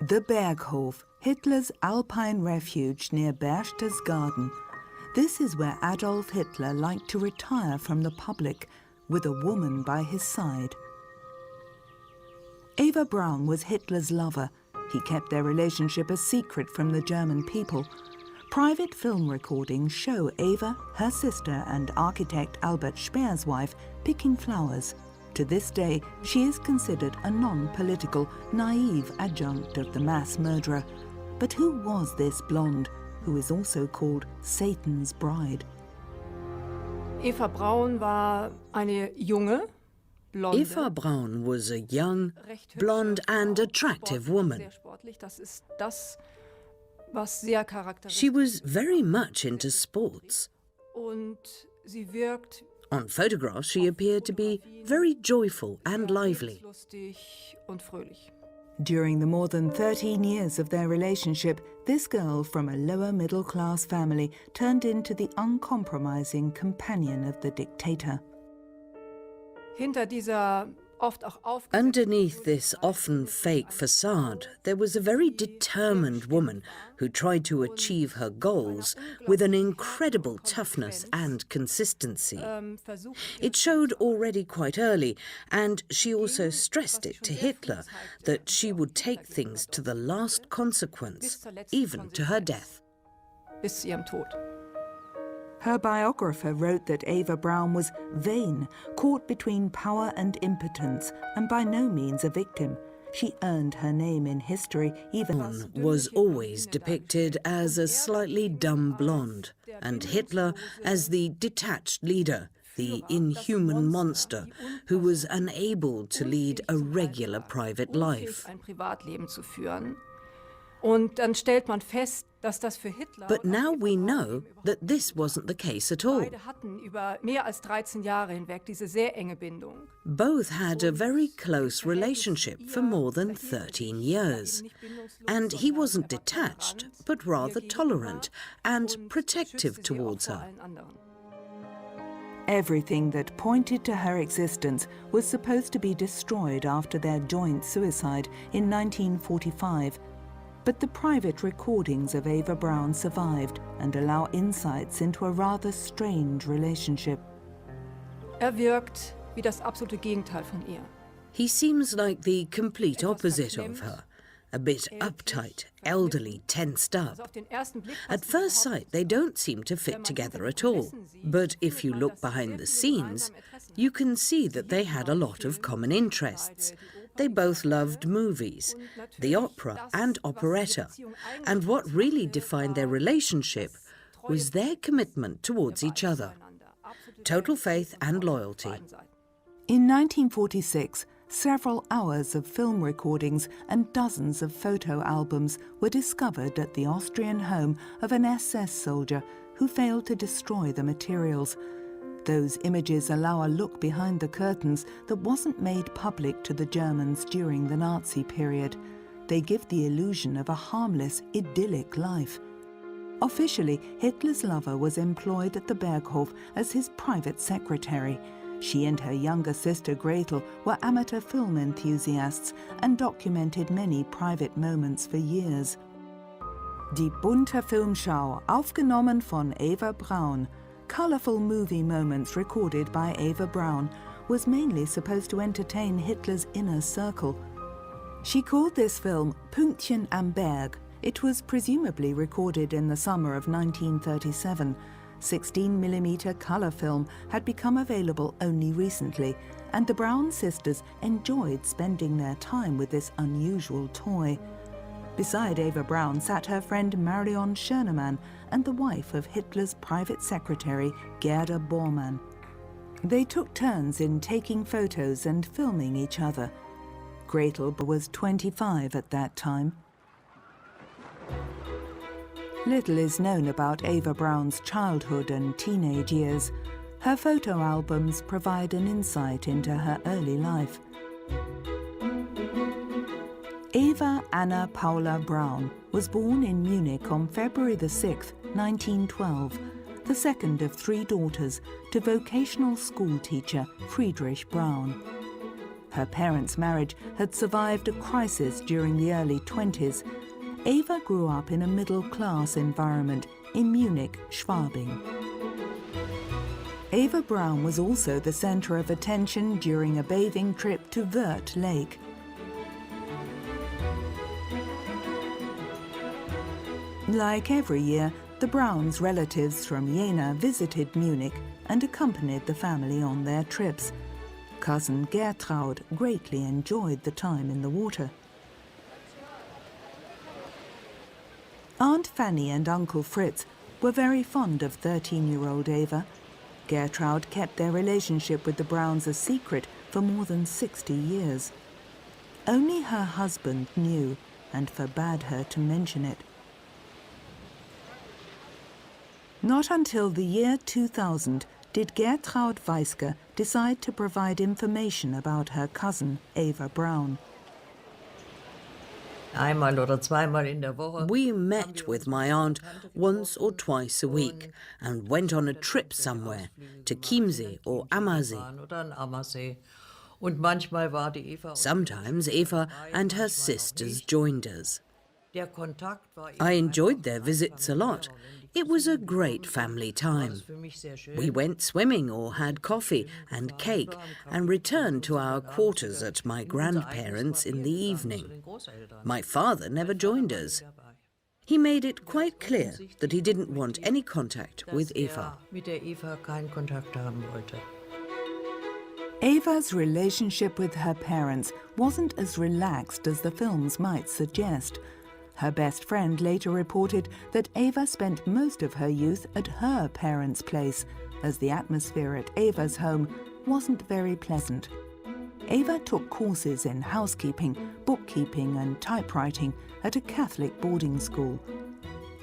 The Berghof, Hitler's alpine refuge near Berchtesgaden. This is where Adolf Hitler liked to retire from the public, with a woman by his side. Eva Braun was Hitler's lover. He kept their relationship a secret from the German people. Private film recordings show Eva, her sister, and architect Albert Speer's wife picking flowers. To this day, she is considered a non-political, naive adjunct of the mass murderer. But who was this blonde, who is also called Satan's bride? Eva Braun war eine junge, blonde. Eva Braun was a young, blonde and attractive woman. She was very much into sports. On photographs, she appeared to be very joyful and lively. During the more than 13 years of their relationship, this girl from a lower middle-class family turned into the uncompromising companion of the dictator. Underneath this often fake facade, there was a very determined woman who tried to achieve her goals with an incredible toughness and consistency. It showed already quite early, and she also stressed it to Hitler that she would take things to the last consequence, even to her death. Her biographer wrote that Eva Braun was vain, caught between power and impotence, and by no means a victim. She earned her name in history, even was always depicted as a slightly dumb blonde, and Hitler as the detached leader, the inhuman monster who was unable to lead a regular private life. But now we know that this wasn't the case at all. Both had a very close relationship for more than 13 years. And he wasn't detached, but rather tolerant and protective towards her. Everything that pointed to her existence was supposed to be destroyed after their joint suicide in 1945. But the private recordings of Eva Braun survived and allow insights into a rather strange relationship. He seems like the complete opposite of her. A bit uptight, elderly, tensed up. At first sight, they don't seem to fit together at all. But if you look behind the scenes, you can see that they had a lot of common interests. They both loved movies, the opera and operetta, and what really defined their relationship was their commitment towards each other. Total faith and loyalty. In 1946, several hours of film recordings and dozens of photo albums were discovered at the Austrian home of an SS soldier who failed to destroy the materials. Those images allow a look behind the curtains that wasn't made public to the Germans during the Nazi period. They give the illusion of a harmless, idyllic life. Officially, Hitler's lover was employed at the Berghof as his private secretary. She and her younger sister Gretel were amateur film enthusiasts and documented many private moments for years. Die bunte Filmschau, aufgenommen von Eva Braun. Colourful movie moments recorded by Eva Braun was mainly supposed to entertain Hitler's inner circle. She called this film Pünktchen am Berg. It was presumably recorded in the summer of 1937. 16mm colour film had become available only recently, and the Braun sisters enjoyed spending their time with this unusual toy. Beside Eva Braun sat her friend Marion Schönemann and the wife of Hitler's private secretary, Gerda Bormann. They took turns in taking photos and filming each other. Gretel was 25 at that time. Little is known about Eva Braun's childhood and teenage years. Her photo albums provide an insight into her early life. Eva Anna Paula Braun was born in Munich on February 6, 1912, the second of three daughters to vocational school teacher Friedrich Braun. Her parents' marriage had survived a crisis during the early 20s. Eva grew up in a middle-class environment in Munich, Schwabing. Eva Braun was also the centre of attention during a bathing trip to Wörth Lake. Like every year, the Brauns' relatives from Jena visited Munich and accompanied the family on their trips. Cousin Gertraud greatly enjoyed the time in the water. Aunt Fanny and Uncle Fritz were very fond of 13-year-old Eva. Gertraud kept their relationship with the Brauns a secret for more than 60 years. Only her husband knew and forbade her to mention it. Not until the year 2000 did Gertraud Weiske decide to provide information about her cousin, Eva Braun. We met with my aunt once or twice a week and went on a trip somewhere, to Chiemsee or Ammersee. Sometimes Eva and her sisters joined us. I enjoyed their visits a lot. It was a great family time. We went swimming or had coffee and cake and returned to our quarters at my grandparents' in the evening. My father never joined us. He made it quite clear that he didn't want any contact with Eva. Eva's relationship with her parents wasn't as relaxed as the films might suggest. Her best friend later reported that Eva spent most of her youth at her parents' place, as the atmosphere at Eva's home wasn't very pleasant. Eva took courses in housekeeping, bookkeeping and typewriting at a Catholic boarding school.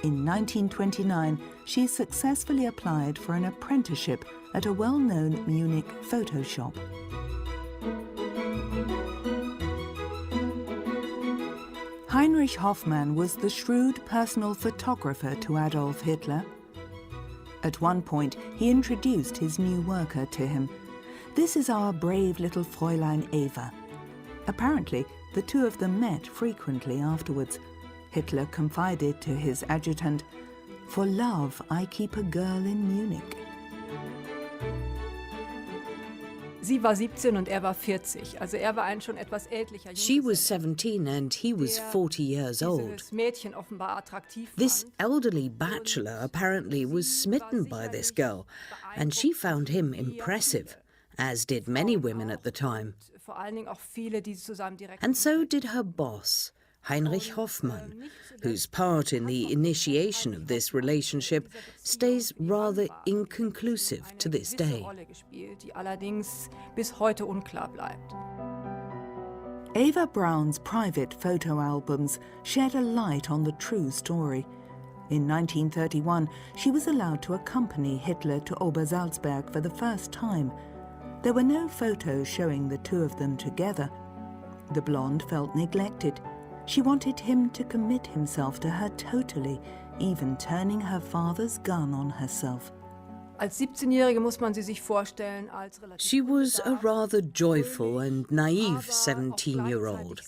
In 1929, she successfully applied for an apprenticeship at a well-known Munich photo shop. Heinrich Hoffmann was the shrewd personal photographer to Adolf Hitler. At one point, he introduced his new worker to him. "This is our brave little Fräulein Eva." Apparently, the two of them met frequently afterwards. Hitler confided to his adjutant, "For love, I keep a girl in Munich." Sie war 17 und war 40. Also war ein schon etwas ältlicher. She was 17 and he was 40 years old. Mädchen offenbar attraktiv This elderly bachelor apparently was smitten by this girl, and she found him impressive, as did many women at the time. Vor allen Dingen auch viele, die zu seinem direkten And so did her boss, Heinrich Hoffmann, whose part in the initiation of this relationship stays rather inconclusive to this day. Rolle gespielt, die allerdings bis heute unklar bleibt. Eva Braun's private photo albums shed a light on the true story. In 1931, she was allowed to accompany Hitler to Obersalzberg for the first time. There were no photos showing the two of them together. The blonde felt neglected. She wanted him to commit himself to her totally, even turning her father's gun on herself. Als 17-Jährige muss man sie sich vorstellen als relativ She was a rather joyful and naive 17-year-old,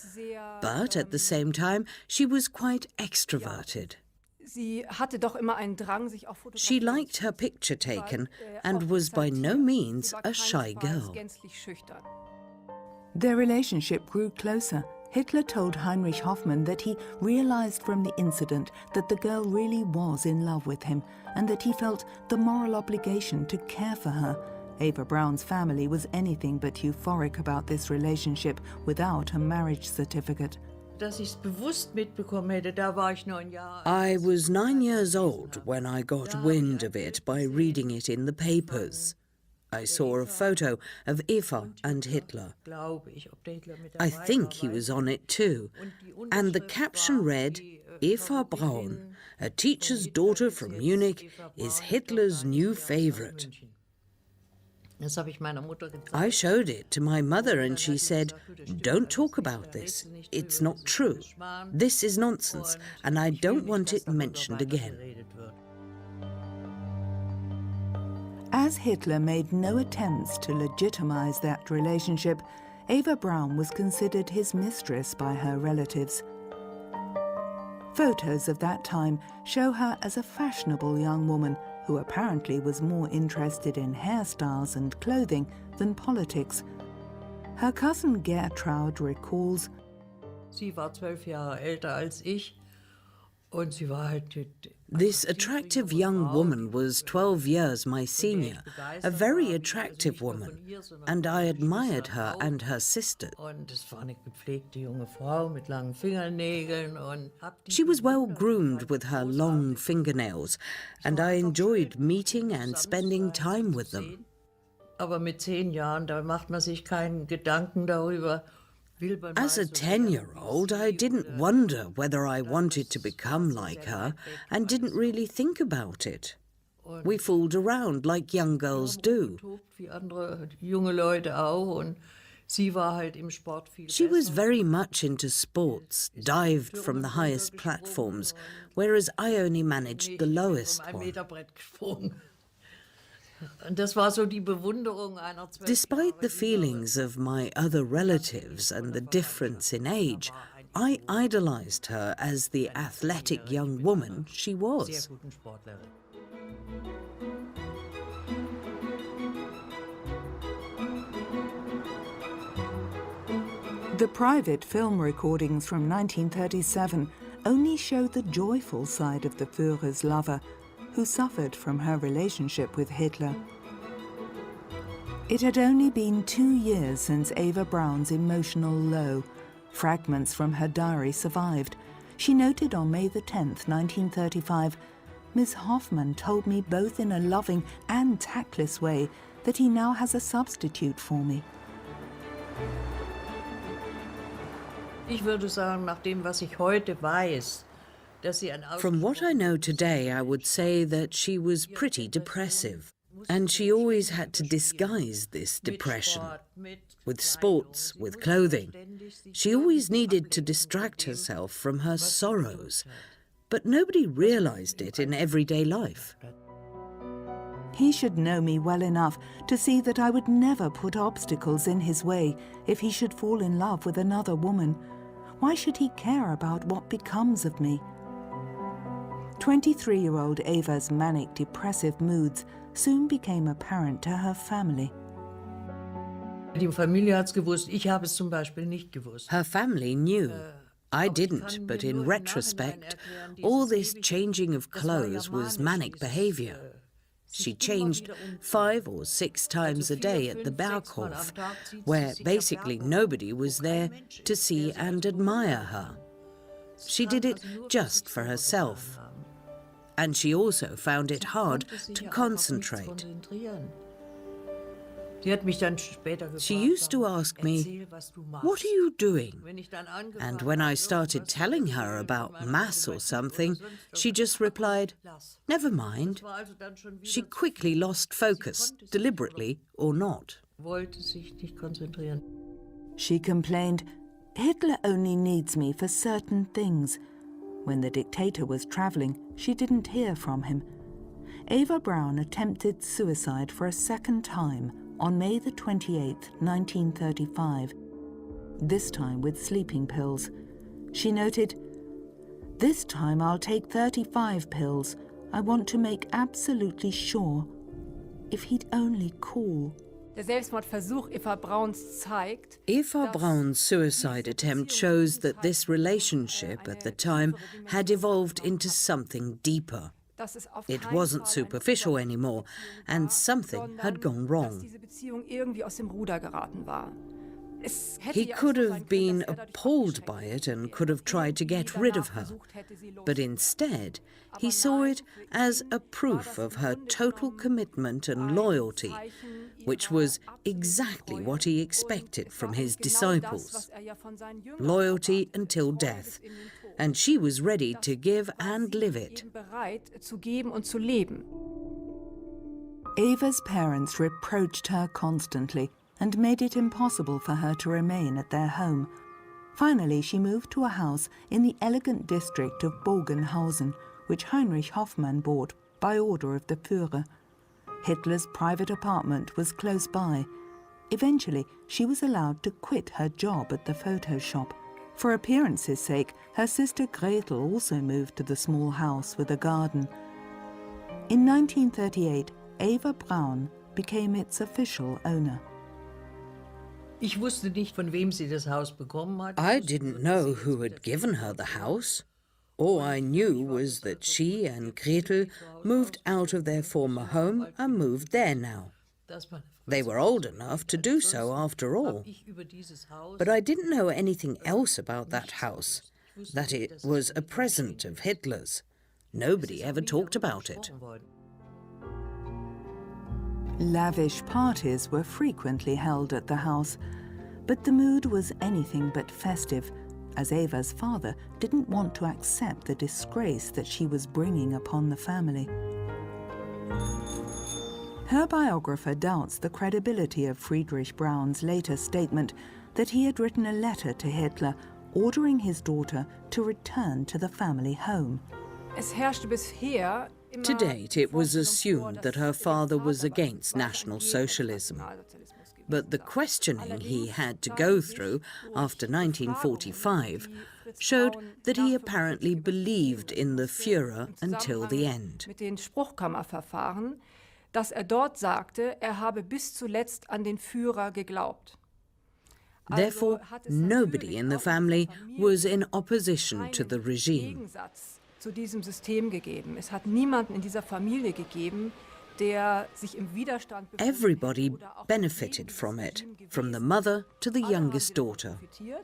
but at the same time she was quite extroverted. Sie hatte doch immer einen Drang, sich auch She liked her picture taken and was by no means a shy girl. gänzlich schüchtern. Their relationship grew closer. Hitler told Heinrich Hoffmann that he realized from the incident that the girl really was in love with him and that he felt the moral obligation to care for her. Eva Braun's family was anything but euphoric about this relationship without a marriage certificate. I was 9 years old when I got wind of it by reading it in the papers. I saw a photo of Eva and Hitler. I think he was on it too. And the caption read, "Eva Braun, a teacher's daughter from Munich, is Hitler's new favorite." I showed it to my mother and she said, "Don't talk about this. It's not true. This is nonsense and I don't want it mentioned again." As Hitler made no attempts to legitimize that relationship, Eva Braun was considered his mistress by her relatives. Photos of that time show her as a fashionable young woman who apparently was more interested in hairstyles and clothing than politics. Her cousin Gertraud recalls, Sie war 12 Jahre älter als ich. This attractive young woman was 12 years my senior, a very attractive woman, and I admired her and her sisters. She was well groomed with her long fingernails, and I enjoyed meeting and spending time with them. Aber mit 10 Jahren, da macht man sich keinen Gedanken darüber. As a 10-year-old, I didn't wonder whether I wanted to become like her and didn't really think about it. We fooled around like young girls do. She was very much into sports, dived from the highest platforms, whereas I only managed the lowest one. Despite the feelings of my other relatives and the difference in age, I idolized her as the athletic young woman she was. The private film recordings from 1937 only show the joyful side of the Führer's lover, who suffered from her relationship with Hitler. It had only been 2 years since Eva Braun's emotional low. Fragments from her diary survived. She noted on May the 10th, 1935, Miss Hoffmann told me both in a loving and tactless way that he now has a substitute for me. Ich würde sagen, nach dem, was ich heute weiß, from what I know today, I would say that she was pretty depressive, and she always had to disguise this depression. With sports, with clothing. She always needed to distract herself from her sorrows, but nobody realized it in everyday life. He should know me well enough to see that I would never put obstacles in his way if he should fall in love with another woman. Why should he care about what becomes of me? 23-year-old Eva's manic-depressive moods soon became apparent to her family. Die Familie hat's gewusst, ich habe es zum Beispiel nicht gewusst. Her family knew. I didn't, but in retrospect, all this changing of clothes was manic behavior. She changed 5 or 6 times a day at the Berghof, where basically nobody was there to see and admire her. She did it just for herself. And she also found it hard to concentrate. She used to ask me, "What are you doing?" And when I started telling her about Mass or something, she just replied, "Never mind." She quickly lost focus, deliberately or not. She complained, "Hitler only needs me for certain things." When the dictator was traveling, she didn't hear from him. Eva Braun attempted suicide for a second time on May the 28th, 1935, this time with sleeping pills. She noted, "This time I'll take 35 pills. I want to make absolutely sure. If he'd only call." Der Selbstmordversuch Eva Brauns zeigt, Eva Braun's suicide attempt shows that this relationship at the time had evolved into something deeper. It wasn't superficial anymore, and something had gone wrong. He could have been appalled by it and could have tried to get rid of her, but instead he saw it as a proof of her total commitment and loyalty, which was exactly what he expected from his disciples. Loyalty until death, and she was ready to give and live it. Eva's parents reproached her constantly and made it impossible for her to remain at their home. Finally, she moved to a house in the elegant district of Bogenhausen, which Heinrich Hoffmann bought by order of the Führer. Hitler's private apartment was close by. Eventually, she was allowed to quit her job at the photo shop. For appearance's sake, her sister Gretel also moved to the small house with a garden. In 1938, Eva Braun became its official owner. Ich wusste nicht, von wem sie das Haus bekommen hat. I didn't know who had given her the house. All I knew was that she and Gretel moved out of their former home and moved there now. They were old enough to do so after all. But I didn't know anything else about that house, that it was a present of Hitler's. Nobody ever talked about it. Lavish parties were frequently held at the house, but the mood was anything but festive, as Eva's father didn't want to accept the disgrace that she was bringing upon the family. Her biographer doubts the credibility of Friedrich Braun's later statement that he had written a letter to Hitler ordering his daughter to return to the family home. To date, it was assumed that her father was against National Socialism. But the questioning he had to go through after 1945 showed that he apparently believed in the Führer until the end. Dass dort sagte, habe bis zuletzt an den Führer geglaubt. Therefore, nobody in the family was in opposition to the regime. Zu diesem System gegeben. Es hat niemanden in dieser Familie gegeben, der sich im Widerstand befunden. Everybody benefited from it, from the mother to the youngest daughter.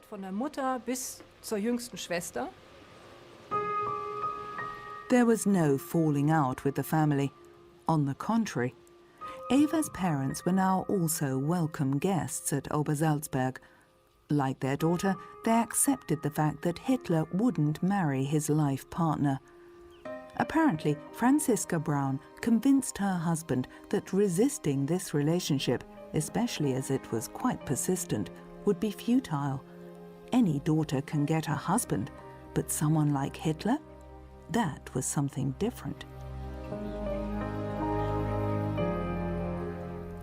Von der Mutter bis zur jüngsten Schwester. There was no falling out with the family. On the contrary, Eva's parents were now also welcome guests at Obersalzberg. Like their daughter, they accepted the fact that Hitler wouldn't marry his life partner. Apparently, Franziska Braun convinced her husband that resisting this relationship, especially as it was quite persistent, would be futile. Any daughter can get a husband, but someone like Hitler? That was something different.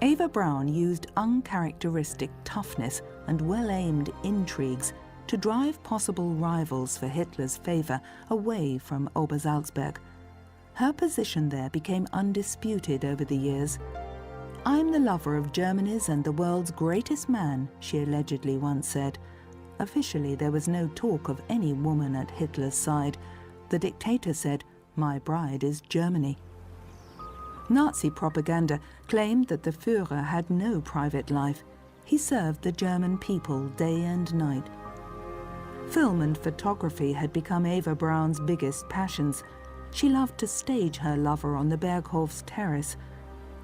Eva Braun used uncharacteristic toughness and well-aimed intrigues to drive possible rivals for Hitler's favour away from Obersalzberg. Her position there became undisputed over the years. "I'm the lover of Germany's and the world's greatest man," she allegedly once said. Officially, there was no talk of any woman at Hitler's side. The dictator said, "My bride is Germany." Nazi propaganda claimed that the Führer had no private life. He served the German people day and night. Film and photography had become Eva Braun's biggest passions. She loved to stage her lover on the Berghof's terrace.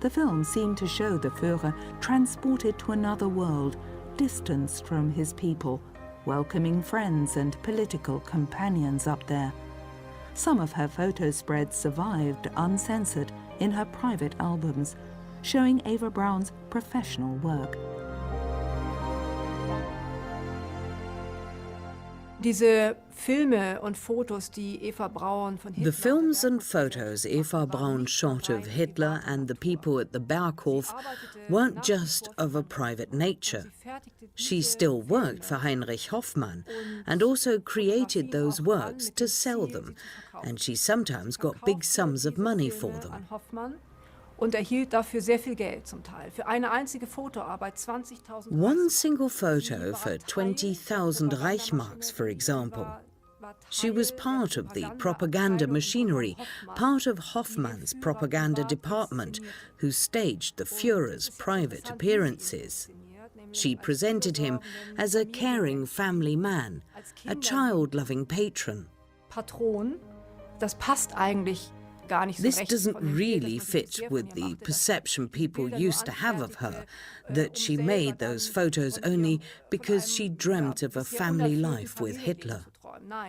The film seemed to show the Führer transported to another world, distanced from his people, welcoming friends and political companions up there. Some of her photo spreads survived uncensored in her private albums, showing Eva Braun's professional work. Diese Filme und Fotos, die Eva Braun von Hitler. The films and photos Eva Braun shot of Hitler and the people at the Berghof weren't just of a private nature. She still worked for Heinrich Hoffmann and also created those works to sell them, and she sometimes got big sums of money for them. Und erhielt dafür sehr viel Geld zum Teil. Für eine einzige Fotoarbeit 20.000. One single photo for 20,000 Reichsmarks, for example. She was part of the propaganda machinery, part of Hoffmann's propaganda department, who staged the Führer's private appearances. She presented him as a caring family man, a child-loving patron. Patron, das passt eigentlich. This doesn't really fit with the perception people used to have of her, that she made those photos only because she dreamt of a family life with Hitler.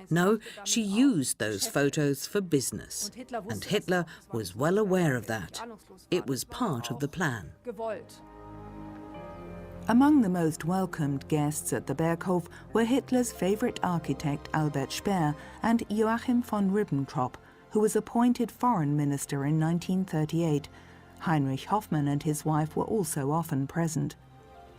No, she used those photos for business, and Hitler was well aware of that. It was part of the plan. Among the most welcomed guests at the Berghof were Hitler's favourite architect Albert Speer and Joachim von Ribbentrop, who was appointed foreign minister in 1938. Heinrich Hoffmann and his wife were also often present.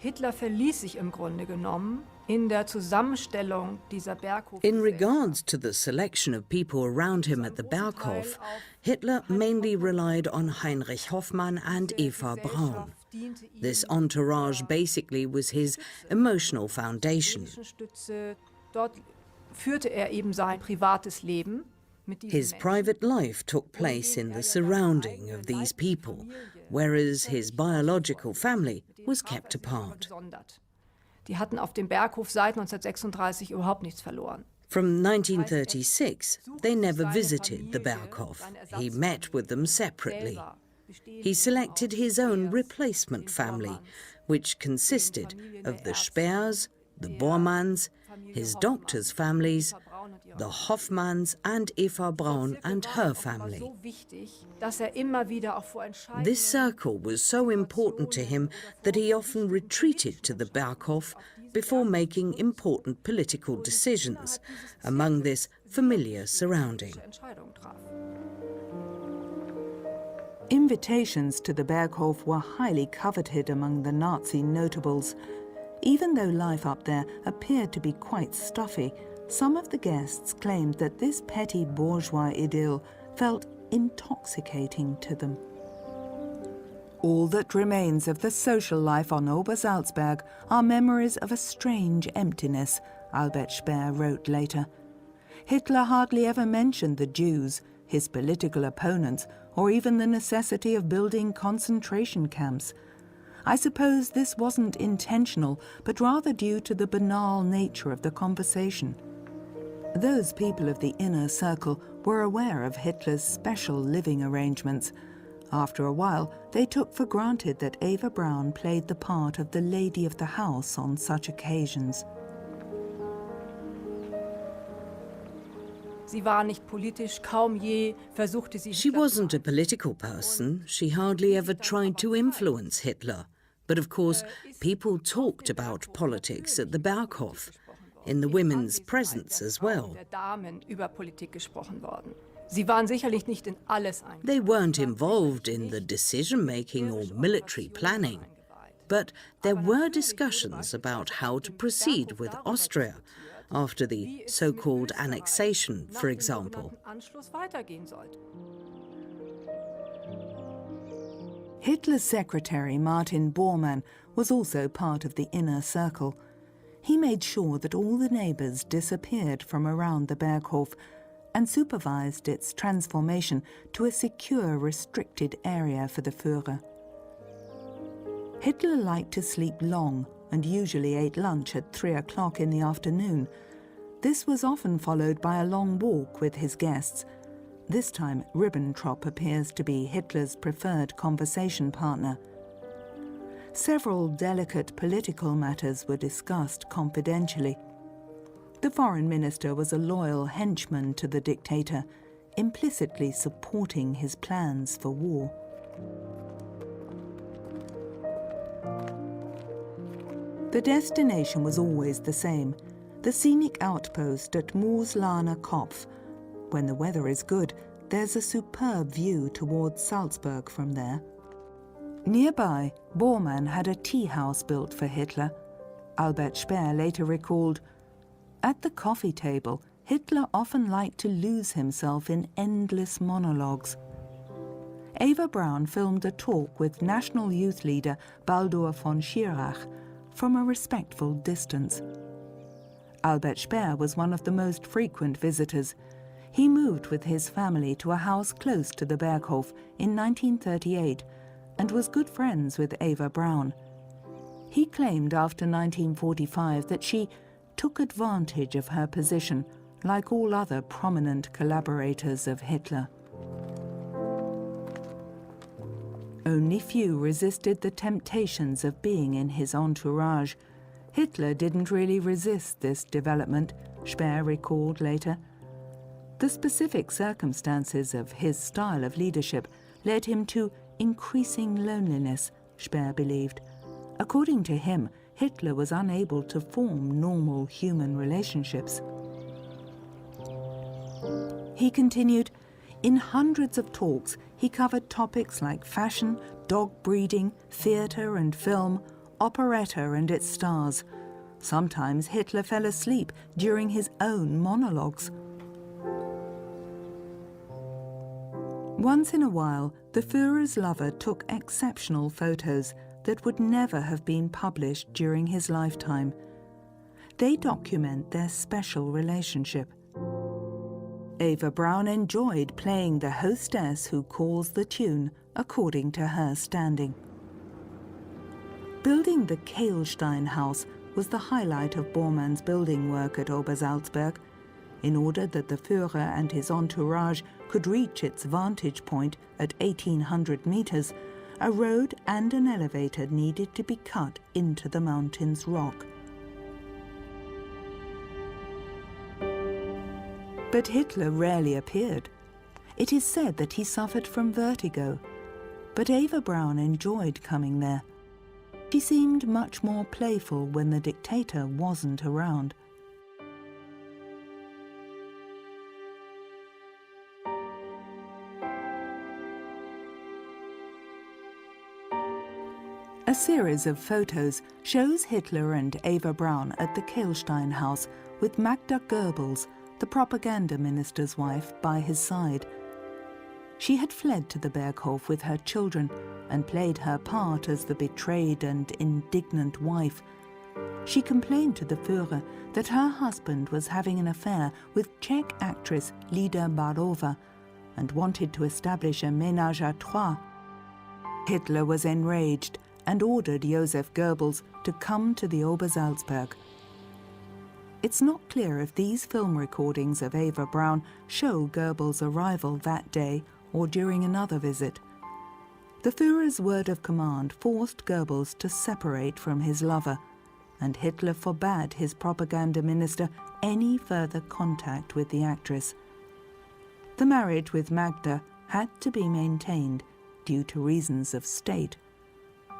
Hitler verließ sich im Grunde genommen in der Zusammenstellung dieser Berghof. In regards to the selection of people around him at the Berghof, Hitler mainly relied on Heinrich Hoffmann and Eva Braun. This entourage basically was his emotional foundation. Dort führte eben sein privates Leben. His private life took place in the surrounding of these people, whereas his biological family was kept apart. Die hatten auf dem Berghof seit 1936 überhaupt nichts verloren. From 1936, they never visited the Berghof. He met with them separately. He selected his own replacement family, which consisted of the Speers, the Bormanns, his doctors' families, the Hoffmanns and Eva Braun and her family. This circle was so important to him that he often retreated to the Berghof before making important political decisions, among this familiar surrounding. Invitations to the Berghof were highly coveted among the Nazi notables. Even though life up there appeared to be quite stuffy, some of the guests claimed that this petty bourgeois idyll felt intoxicating to them. All that remains of the social life on Obersalzberg are memories of a strange emptiness, Albert Speer wrote later. Hitler hardly ever mentioned the Jews, his political opponents, or even the necessity of building concentration camps. I suppose this wasn't intentional, but rather due to the banal nature of the conversation. Those people of the inner circle were aware of Hitler's special living arrangements. After a while, they took for granted that Eva Braun played the part of the lady of the house on such occasions. Sie war nicht politisch, kaum je versuchte sie. She wasn't a political person. She hardly ever tried to influence Hitler. But of course, people talked about politics at the Berghof, in the women's presence as well. They weren't involved in the decision-making or military planning, but there were discussions about how to proceed with Austria after the so-called annexation, for example. Hitler's secretary, Martin Bormann, was also part of the inner circle. He made sure that all the neighbors disappeared from around the Berghof and supervised its transformation to a secure, restricted area for the Führer. Hitler liked to sleep long and usually ate lunch at 3 o'clock in the afternoon. This was often followed by a long walk with his guests. This time, Ribbentrop appears to be Hitler's preferred conversation partner. Several delicate political matters were discussed confidentially. The foreign minister was a loyal henchman to the dictator, implicitly supporting his plans for war. The destination was always the same, the scenic outpost at Mooslaner Kopf. When the weather is good, there's a superb view towards Salzburg from there. Nearby, Bormann had a tea house built for Hitler. Albert Speer later recalled, "At the coffee table, Hitler often liked to lose himself in endless monologues." Eva Braun filmed a talk with National Youth leader Baldur von Schirach from a respectful distance. Albert Speer was one of the most frequent visitors. He moved with his family to a house close to the Berghof in 1938 and was good friends with Eva Braun. He claimed after 1945 that she took advantage of her position, like all other prominent collaborators of Hitler. Only few resisted the temptations of being in his entourage. Hitler didn't really resist this development, Speer recalled later. The specific circumstances of his style of leadership led him to increasing loneliness, Speer believed. According to him, Hitler was unable to form normal human relationships. He continued, "In hundreds of talks, he covered topics like fashion, dog breeding, theatre and film, operetta and its stars. Sometimes Hitler fell asleep during his own monologues. Once in a while, the Führer's lover took exceptional photos that would never have been published during his lifetime. They document their special relationship. Eva Braun enjoyed playing the hostess who calls the tune according to her standing. Building the Kehlstein house was the highlight of Bormann's building work at Obersalzberg. In order that the Führer and his entourage could reach its vantage point at 1,800 meters, a road and an elevator needed to be cut into the mountain's rock. But Hitler rarely appeared. It is said that he suffered from vertigo, but Eva Braun enjoyed coming there. She seemed much more playful when the dictator wasn't around. A series of photos shows Hitler and Eva Braun at the Kehlstein house with Magda Goebbels, the propaganda minister's wife, by his side. She had fled to the Berghof with her children and played her part as the betrayed and indignant wife. She complained to the Führer that her husband was having an affair with Czech actress Lida Barova and wanted to establish a ménage à trois. Hitler was enraged and ordered Josef Goebbels to come to the Obersalzberg. It's not clear if these film recordings of Eva Braun show Goebbels' arrival that day or during another visit. The Führer's word of command forced Goebbels to separate from his lover, and Hitler forbade his propaganda minister any further contact with the actress. The marriage with Magda had to be maintained due to reasons of state.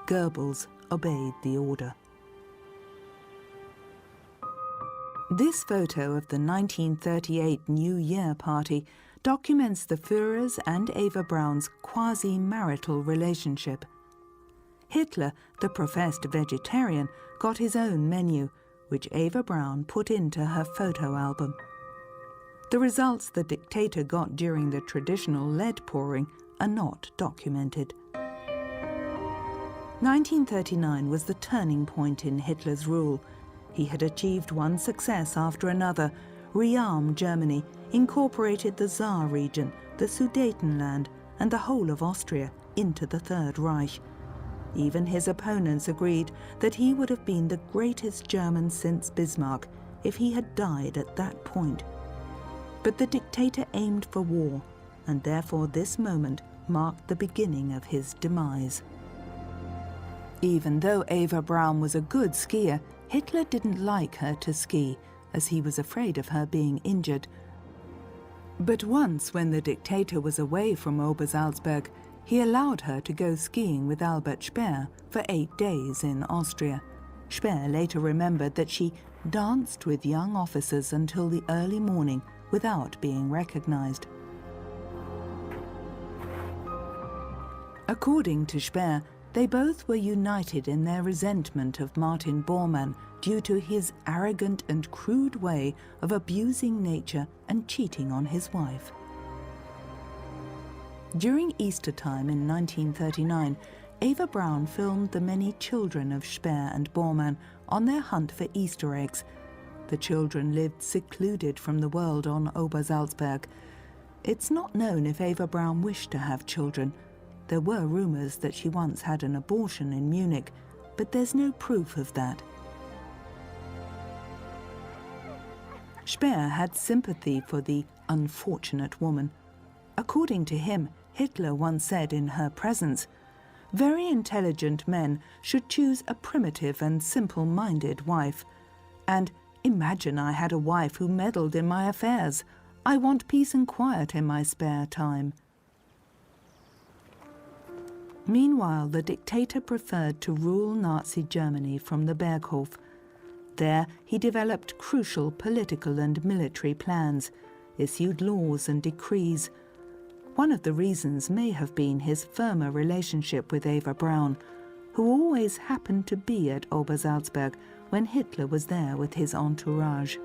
Goebbels obeyed the order. This photo of the 1938 New Year party documents the Führer's and Eva Braun's quasi-marital relationship. Hitler, the professed vegetarian, got his own menu, which Eva Braun put into her photo album. The results the dictator got during the traditional lead pouring are not documented. 1939 was the turning point in Hitler's rule. He had achieved one success after another, rearmed Germany, incorporated the Saar region, the Sudetenland, and the whole of Austria into the Third Reich. Even his opponents agreed that he would have been the greatest German since Bismarck if he had died at that point. But the dictator aimed for war, and therefore this moment marked the beginning of his demise. Even though Eva Braun was a good skier, Hitler didn't like her to ski, as he was afraid of her being injured. But once, when the dictator was away from Obersalzberg, he allowed her to go skiing with Albert Speer for 8 days in Austria. Speer later remembered that she danced with young officers until the early morning without being recognized. According to Speer, they both were united in their resentment of Martin Bormann due to his arrogant and crude way of abusing nature and cheating on his wife. During Easter time in 1939, Eva Braun filmed the many children of Speer and Bormann on their hunt for Easter eggs. The children lived secluded from the world on Obersalzberg. It's not known if Eva Braun wished to have children. There were rumors that she once had an abortion in Munich, but there's no proof of that. Speer had sympathy for the unfortunate woman. According to him, Hitler once said in her presence, "Very intelligent men should choose a primitive and simple-minded wife. And imagine I had a wife who meddled in my affairs. I want peace and quiet in my spare time." Meanwhile, the dictator preferred to rule Nazi Germany from the Berghof. There, he developed crucial political and military plans, issued laws and decrees. One of the reasons may have been his firmer relationship with Eva Braun. who always happened to be at Obersalzberg when Hitler was there with his entourage.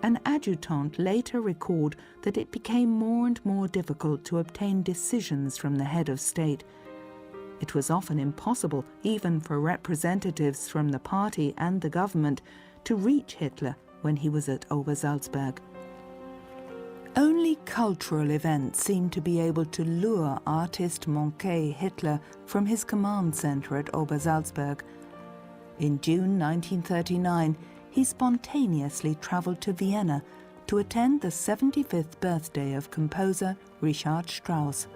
An adjutant later recalled that it became more and more difficult to obtain decisions from the head of state. It was often impossible, even for representatives from the party and the government, to reach Hitler when he was at Obersalzberg. Only cultural events seemed to be able to lure artist Moncke Hitler from his command center at Obersalzberg. In June 1939, he spontaneously traveled to Vienna to attend the 75th birthday of composer Richard Strauss.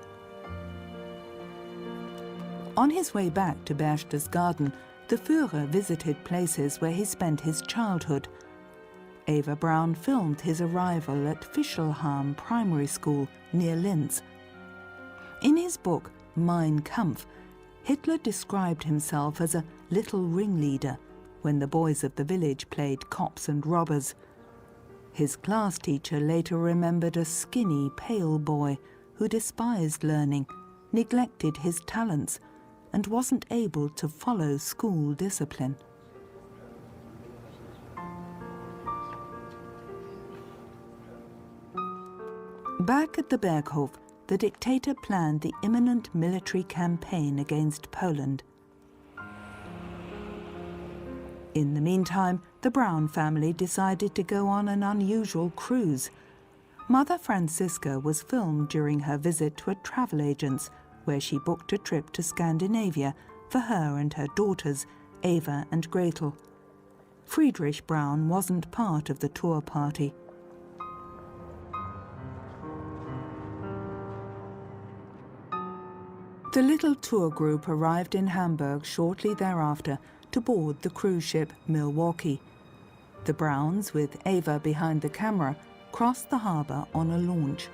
On his way back to Berchtesgaden, the Führer visited places where he spent his childhood. Eva Braun filmed his arrival at Fischelham Primary School near Linz. In his book Mein Kampf, Hitler described himself as a little ringleader when the boys of the village played cops and robbers. His class teacher later remembered a skinny, pale boy who despised learning, neglected his talents, and wasn't able to follow school discipline. Back at the Berghof, the dictator planned the imminent military campaign against Poland. In the meantime, the Braun family decided to go on an unusual cruise. Mother Franziska was filmed during her visit to a travel agent's, where she booked a trip to Scandinavia for her and her daughters, Eva and Gretel. Friedrich Braun wasn't part of the tour party. The little tour group arrived in Hamburg shortly thereafter to board the cruise ship Milwaukee. The Brauns, with Eva behind the camera, crossed the harbour on a launch.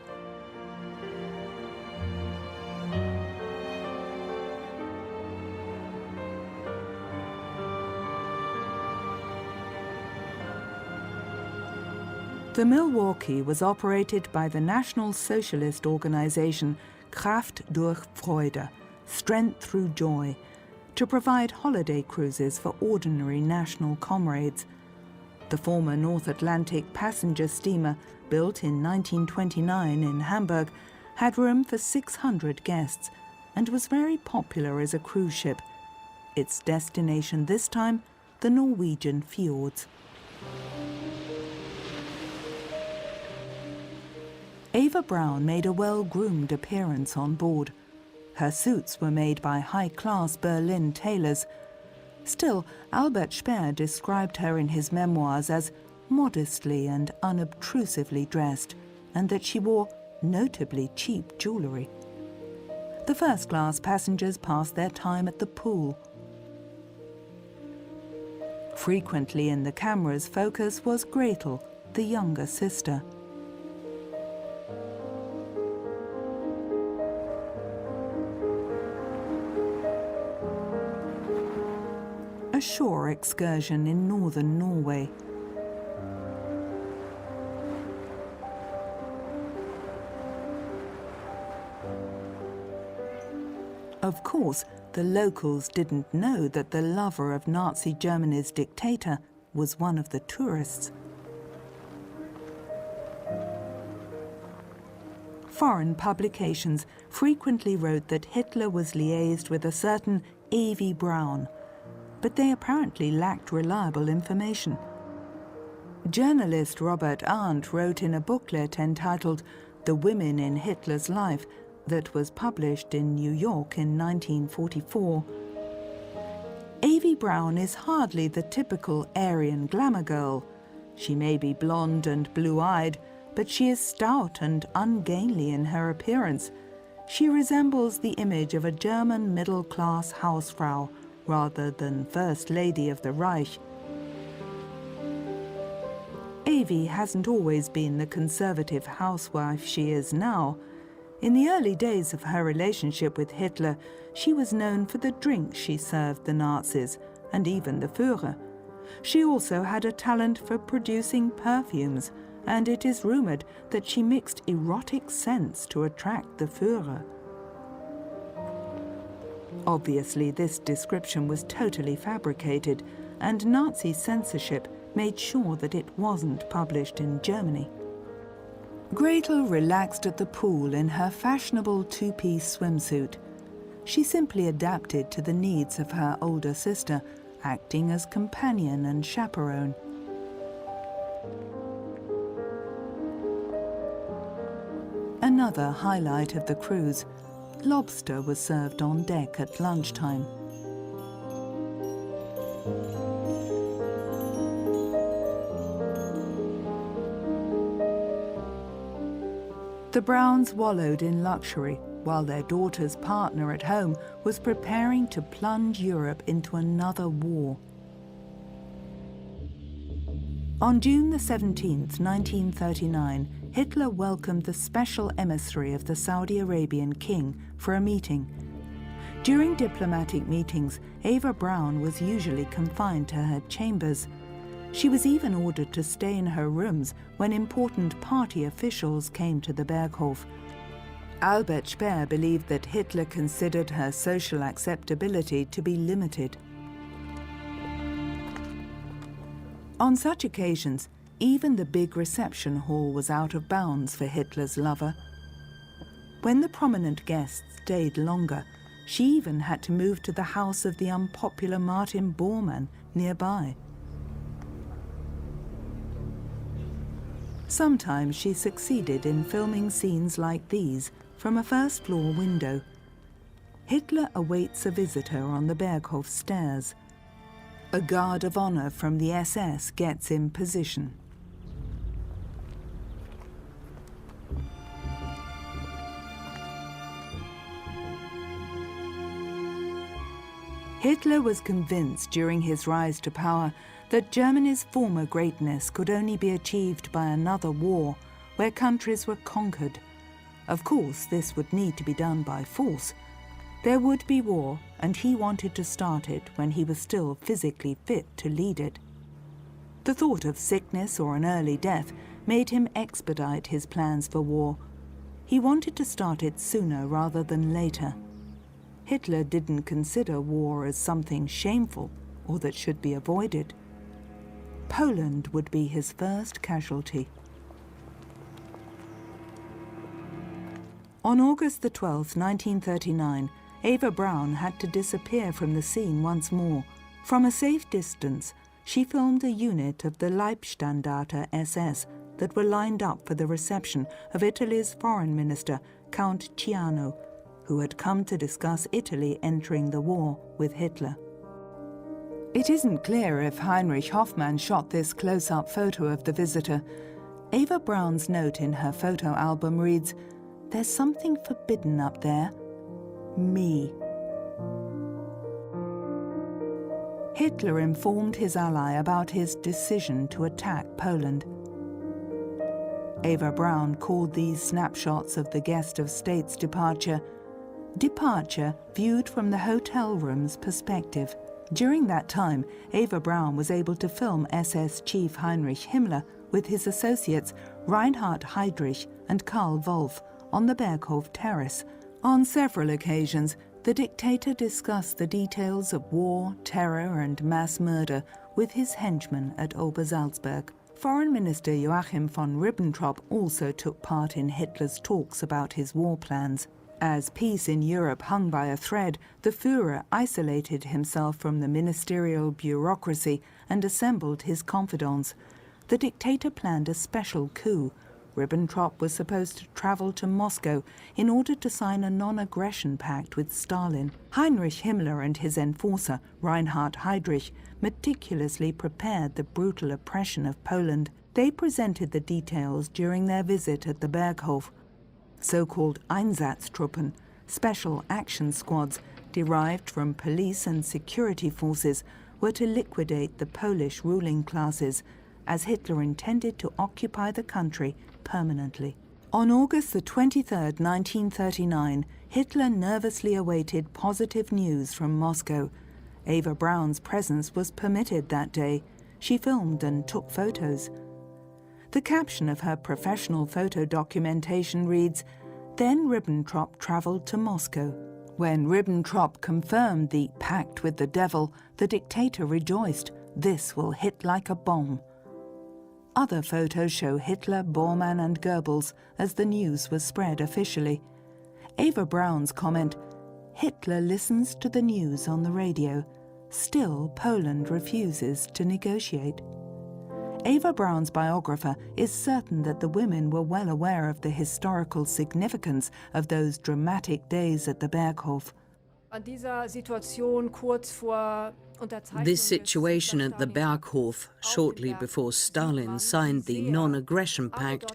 The Milwaukee was operated by the National Socialist organization Kraft durch Freude, Strength Through Joy, to provide holiday cruises for ordinary national comrades. The former North Atlantic passenger steamer, built in 1929 in Hamburg, had room for 600 guests and was very popular as a cruise ship. Its destination this time, the Norwegian fjords. Eva Braun made a well-groomed appearance on board. Her suits were made by high-class Berlin tailors. Still, Albert Speer described her in his memoirs as modestly and unobtrusively dressed, and that she wore notably cheap jewellery. The first-class passengers passed their time at the pool. Frequently in the camera's focus was Gretel, the younger sister. A shore excursion in northern Norway. Of course, the locals didn't know that the lover of Nazi Germany's dictator was one of the tourists. Foreign publications frequently wrote that Hitler was liaised with a certain Eva Braun, but they apparently lacked reliable information. Journalist Robert Arndt wrote in a booklet entitled The Women in Hitler's Life that was published in New York in 1944. Eva Braun is hardly the typical Aryan glamour girl. She may be blonde and blue-eyed, but she is stout and ungainly in her appearance. She resembles the image of a German middle-class Hausfrau, rather than First Lady of the Reich. Eva hasn't always been the conservative housewife she is now. In the early days of her relationship with Hitler, she was known for the drinks she served the Nazis, and even the Führer. She also had a talent for producing perfumes, and it is rumoured that she mixed erotic scents to attract the Führer. Obviously, this description was totally fabricated, and Nazi censorship made sure that it wasn't published in Germany. Gretel relaxed at the pool in her fashionable two-piece swimsuit. She simply adapted to the needs of her older sister, acting as companion and chaperone. Another highlight of the cruise, lobster was served on deck at lunchtime. The Browns wallowed in luxury while their daughter's partner at home was preparing to plunge Europe into another war. On June the 17th, 1939, Hitler welcomed the special emissary of the Saudi Arabian king for a meeting. During diplomatic meetings, Eva Braun was usually confined to her chambers. She was even ordered to stay in her rooms when important party officials came to the Berghof. Albert Speer believed that Hitler considered her social acceptability to be limited. On such occasions, even the big reception hall was out of bounds for Hitler's lover. When the prominent guests stayed longer, she even had to move to the house of the unpopular Martin Bormann nearby. Sometimes she succeeded in filming scenes like these from a first-floor window. Hitler awaits a visitor on the Berghof stairs. A guard of honor from the SS gets in position. Hitler was convinced during his rise to power that Germany's former greatness could only be achieved by another war where countries were conquered. Of course, this would need to be done by force. There would be war, and he wanted to start it when he was still physically fit to lead it. The thought of sickness or an early death made him expedite his plans for war. He wanted to start it sooner rather than later. Hitler didn't consider war as something shameful or that should be avoided. Poland would be his first casualty. On August the 12th, 1939, Eva Braun had to disappear from the scene once more. From a safe distance, she filmed a unit of the Leibstandarte SS that were lined up for the reception of Italy's foreign minister, Count Ciano, who had come to discuss Italy entering the war with Hitler. It isn't clear if Heinrich Hoffmann shot this close-up photo of the visitor. Eva Braun's note in her photo album reads, "There's something forbidden up there. Me." Hitler informed his ally about his decision to attack Poland. Eva Braun called these snapshots of the guest of state's departure viewed from the hotel room's perspective. During that time, Eva Braun was able to film SS Chief Heinrich Himmler with his associates Reinhard Heydrich and Karl Wolff on the Berghof terrace. On several occasions, the dictator discussed the details of war, terror and mass murder with his henchmen at Obersalzberg. Foreign Minister Joachim von Ribbentrop also took part in Hitler's talks about his war plans. As peace in Europe hung by a thread, the Führer isolated himself from the ministerial bureaucracy and assembled his confidants. The dictator planned a special coup. Ribbentrop was supposed to travel to Moscow in order to sign a non-aggression pact with Stalin. Heinrich Himmler and his enforcer, Reinhard Heydrich, meticulously prepared the brutal oppression of Poland. They presented the details during their visit at the Berghof. So-called Einsatztruppen, special action squads derived from police and security forces, were to liquidate the Polish ruling classes, as Hitler intended to occupy the country permanently. On August the 23rd, 1939, Hitler nervously awaited positive news from Moscow. Eva Braun's presence was permitted that day. She filmed and took photos. The caption of her professional photo documentation reads, "Then Ribbentrop travelled to Moscow, When Ribbentrop confirmed the pact with the devil, the dictator rejoiced. This will hit like a bomb. Other photos show Hitler, Bormann and Goebbels as the news was spread officially. Eva Braun's comment, "Hitler listens to the news on the radio. Still, Poland refuses to negotiate." Eva Braun's biographer is certain that the women were well aware of the historical significance of those dramatic days at the Berghof. This situation at the Berghof, shortly before Stalin signed the Non-Aggression Pact,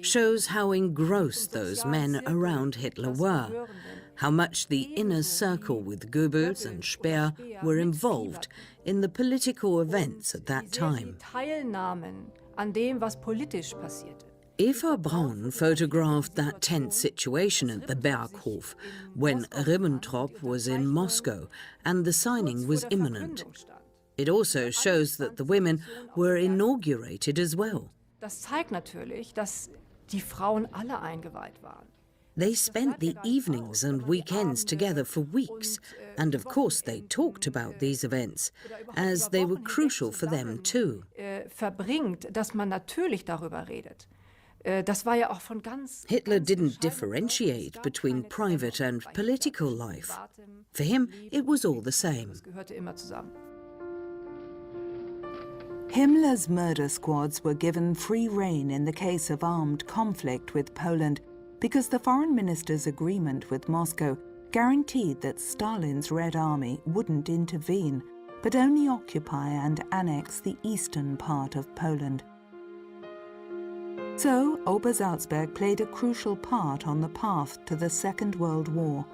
shows how engrossed those men around Hitler were, how much the inner circle with Goebbels and Speer were involved in the political events at that time. Eva Braun photographed that tense situation at the Berghof when Ribbentrop was in Moscow and the signing was imminent. It also shows that the women were inaugurated as well. They spent the evenings and weekends together for weeks, and of course they talked about these events, as they were crucial for them too. Hitler didn't differentiate between private and political life. For him, it was all the same. Himmler's murder squads were given free rein in the case of armed conflict with Poland because the foreign minister's agreement with Moscow guaranteed that Stalin's Red Army wouldn't intervene, but only occupy and annex the eastern part of Poland. So, Obersalzberg played a crucial part on the path to the Second World War.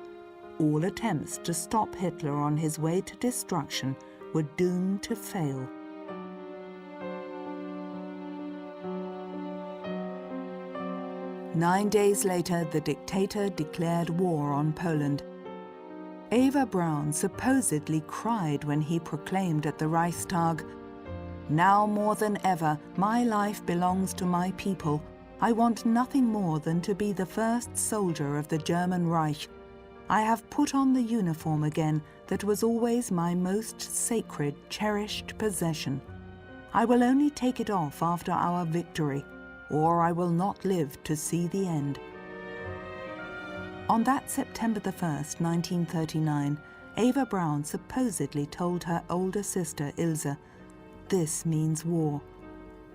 All attempts to stop Hitler on his way to destruction were doomed to fail. Nine days later, the dictator declared war on Poland. Eva Braun supposedly cried when he proclaimed at the Reichstag, "Now more than ever, my life belongs to my people. I want nothing more than to be the first soldier of the German Reich. I have put on the uniform again that was always my most sacred, cherished possession. I will only take it off after our victory, or I will not live to see the end." On that September the 1st, 1939, Eva Braun supposedly told her older sister Ilse, "This means war.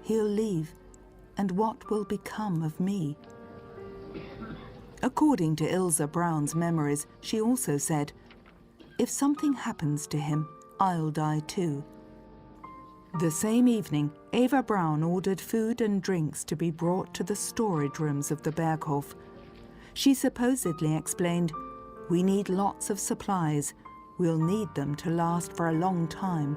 He'll leave, and what will become of me?" According to Ilse Braun's memories, she also said, "If something happens to him, I'll die too." The same evening, Eva Braun ordered food and drinks to be brought to the storage rooms of the Berghof. She supposedly explained, "We need lots of supplies. We'll need them to last for a long time."